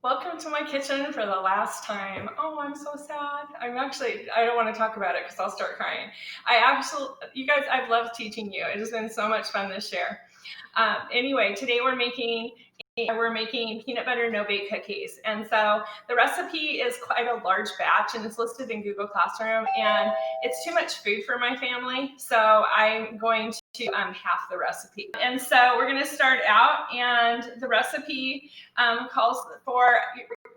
Welcome to my kitchen for the last time. Oh, I'm so sad. I don't want to talk about it because I'll start crying. You guys, I've loved teaching you. It has been so much fun this year. Anyway, today we're making peanut butter no bake cookies, and so the recipe is quite a large batch, and it's listed in Google Classroom, and it's too much food for my family, so I'm going to half the recipe. And so we're going to start out, and the recipe calls for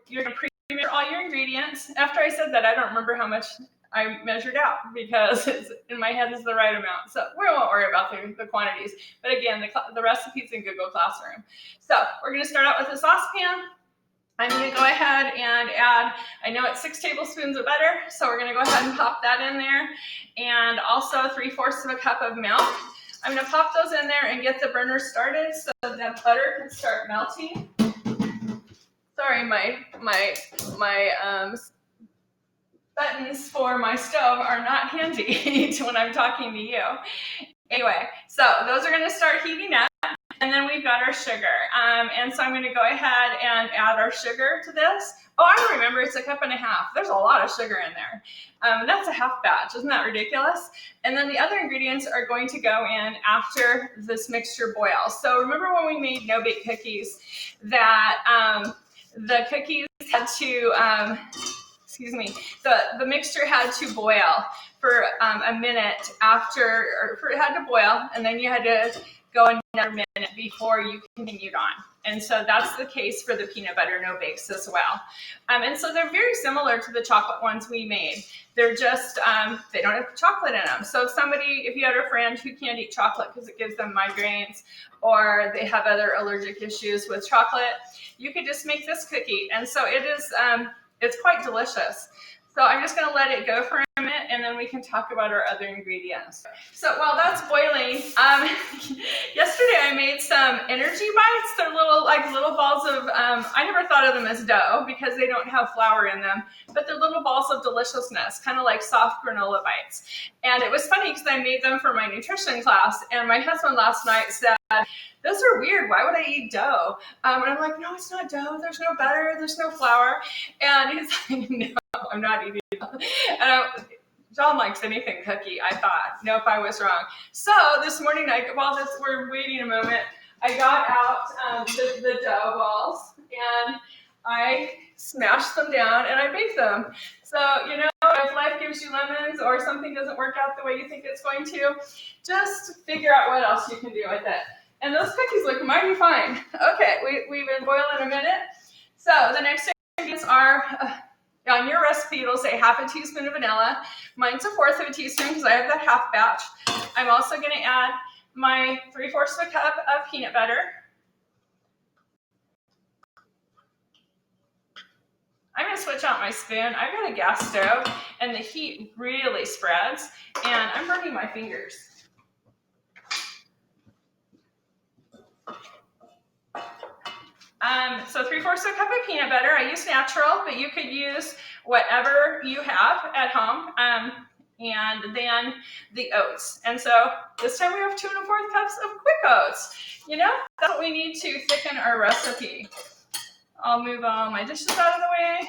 you're going to pre-measure all your ingredients. After I said that, I don't remember how much I measured out because it's in my head is the right amount. So we won't worry about the quantities. But again, the recipe's in Google Classroom. So we're going to start out with a saucepan. I'm going to go ahead and add, I know it's 6 tablespoons of butter, so we're going to go ahead and pop that in there. And also 3/4 of a cup of milk. I'm going to pop those in there and get the burner started so that butter can start melting. Sorry, my buttons for my stove are not handy when I'm talking to you. Anyway, so those are going to start heating up, and then we've got our sugar. And so I'm going to go ahead and add our sugar to this. Oh, I remember it's 1.5 cups. There's a lot of sugar in there. That's a half batch. Isn't that ridiculous? And then the other ingredients are going to go in after this mixture boils. So remember when we made no-bake cookies that the cookies had to, the mixture had to boil for a minute it had to boil, and then you had to go another minute before you continued on. And so that's the case for the peanut butter no bakes as well. And so they're very similar to the chocolate ones we made. They're just, they don't have chocolate in them. So if you had a friend who can't eat chocolate because it gives them migraines, or they have other allergic issues with chocolate, you could just make this cookie. And so it's quite delicious. So I'm just going to let it go for a minute, and then we can talk about our other ingredients. So while that's boiling, yesterday I made some energy bites. They're little balls of, I never thought of them as dough because they don't have flour in them, but they're little balls of deliciousness, kind of like soft granola bites. And it was funny because I made them for my nutrition class, and my husband last night said, "Those are weird. Why would I eat dough?" And I'm like, "No, it's not dough. There's no butter. There's no flour." And he's like, "No, I'm not eating it." And John likes anything cookie, I thought. Nope, I was wrong. So this morning, while we're waiting a moment, I got out the dough balls, and I smashed them down, and I baked them. So, if life gives you lemons or something doesn't work out the way you think it's going to, just figure out what else you can do with it. And those cookies look mighty fine. Okay, we've been boiling a minute. So the next ingredients are, on your recipe, it'll say 1/2 teaspoon of vanilla. Mine's 1/4 teaspoon because I have that half batch. I'm also going to add my 3/4 of a cup of peanut butter. I'm going to switch out my spoon. I've got a gas stove, and the heat really spreads, and I'm burning my fingers. So 3/4 of a cup of peanut butter. I use natural, but you could use whatever you have at home. And then the oats. And so this time we have 2 1/4 cups of quick oats. That's what we need to thicken our recipe. I'll move all my dishes out of the way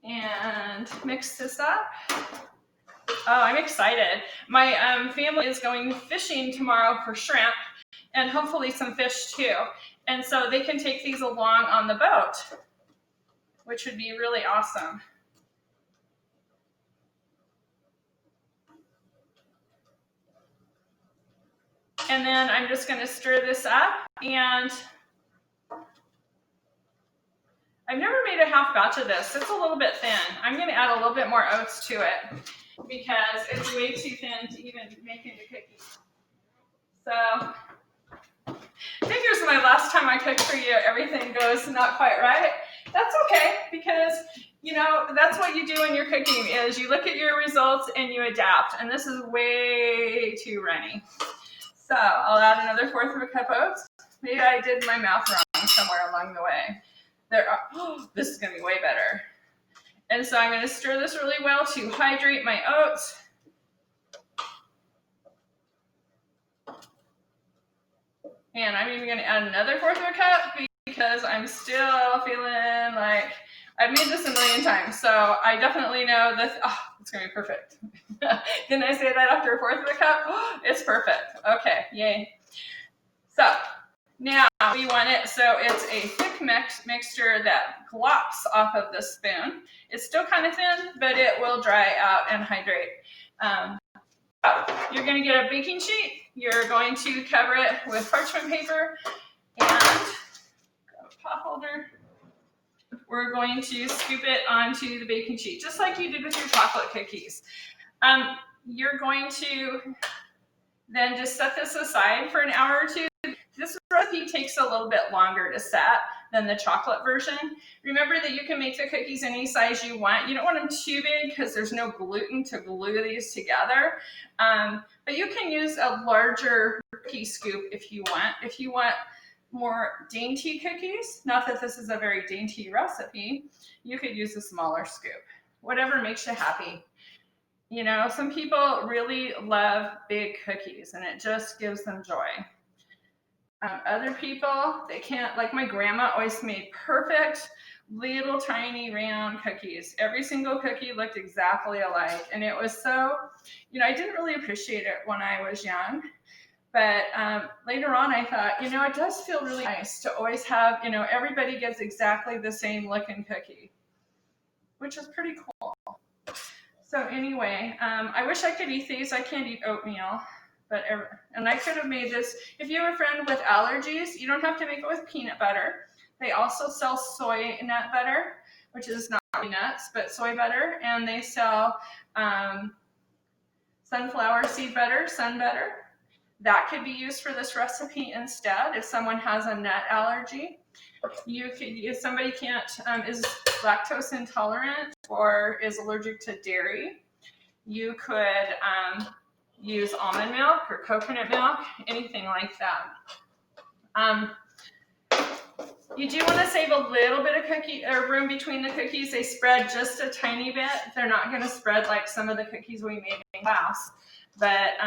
and mix this up. Oh, I'm excited. My family is going fishing tomorrow for shrimp, and hopefully some fish too. And so they can take these along on the boat, which would be really awesome. And then I'm just going to stir this up, and I've never made a half batch of this. It's a little bit thin. I'm going to add a little bit more oats to it because it's way too thin to even make into cookies. So I think it was my last time I cooked for you. Everything goes not quite right. That's okay, because that's what you do when you're cooking, is you look at your results and you adapt. And this is way too runny. So I'll add another 1/4 of a cup of oats. Maybe I did my math wrong somewhere along the way. This is going to be way better. And so I'm going to stir this really well to hydrate my oats. And I'm even gonna add another 1/4 of a cup because I'm still feeling like I've made this a million times. So I definitely know this, oh, it's gonna be perfect. Didn't I say that after 1/4 of a cup? It's perfect. Okay, yay. So now we want it so it's a thick mixture that glops off of the spoon. It's still kind of thin, but it will dry out and hydrate. You're going to get a baking sheet. You're going to cover it with parchment paper and a pot holder. We're going to scoop it onto the baking sheet, just like you did with your chocolate cookies. You're going to then just set this aside for an hour or two. This recipe takes a little bit longer to set than the chocolate version. Remember that you can make the cookies any size you want. You don't want them too big because there's no gluten to glue these together. But you can use a larger cookie scoop if you want. If you want more dainty cookies, not that this is a very dainty recipe, you could use a smaller scoop. Whatever makes you happy. You know, some people really love big cookies and it just gives them joy. Other people, they can't, like my grandma always made perfect little tiny round cookies. Every single cookie looked exactly alike. And it was so, you know, I didn't really appreciate it when I was young. But later on, I thought, you know, it does feel really nice to always have, you know, everybody gets exactly the same looking cookie, which is pretty cool. So anyway, I wish I could eat these. I can't eat oatmeal. And I could have made this, if you have a friend with allergies, you don't have to make it with peanut butter. They also sell soy nut butter, which is not really nuts, but soy butter. And they sell sunflower seed butter, sun butter. That could be used for this recipe instead if someone has a nut allergy. You could, if somebody can't, is lactose intolerant or is allergic to dairy, you could use almond milk or coconut milk, anything like that. You do want to save a little bit of cookie or room between the cookies. They spread just a tiny bit. They're not going to spread like some of the cookies we made in class, but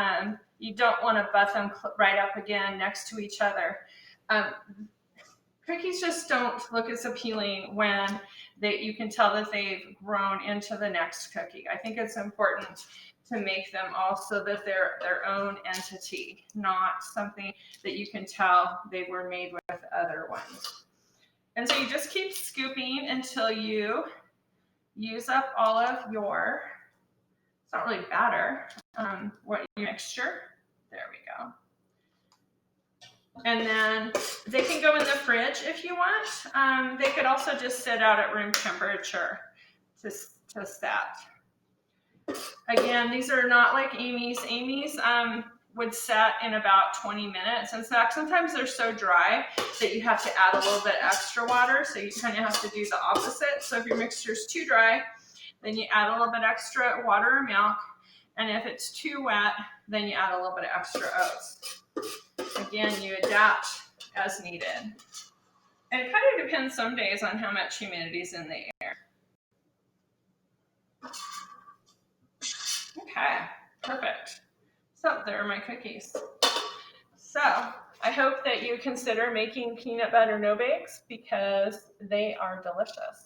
you don't want to butt them right up again next to each other. Cookies just don't look as appealing when you can tell that they've grown into the next cookie. I think it's important to make them all so that they're their own entity, not something that you can tell they were made with other ones. And so you just keep scooping until you use up all of your, it's not really batter, your mixture. There we go. And then they can go in the fridge if you want. They could also just sit out at room temperature to set. Again, these are not like Amy's. Amy's would set in about 20 minutes. In fact, sometimes they're so dry that you have to add a little bit extra water. So you kind of have to do the opposite. So if your mixture is too dry, then you add a little bit extra water or milk. And if it's too wet, then you add a little bit of extra oats. Again, you adapt as needed. And it kind of depends some days on how much humidity is in the air. Okay, perfect. So there are my cookies. So I hope that you consider making peanut butter no bakes because they are delicious.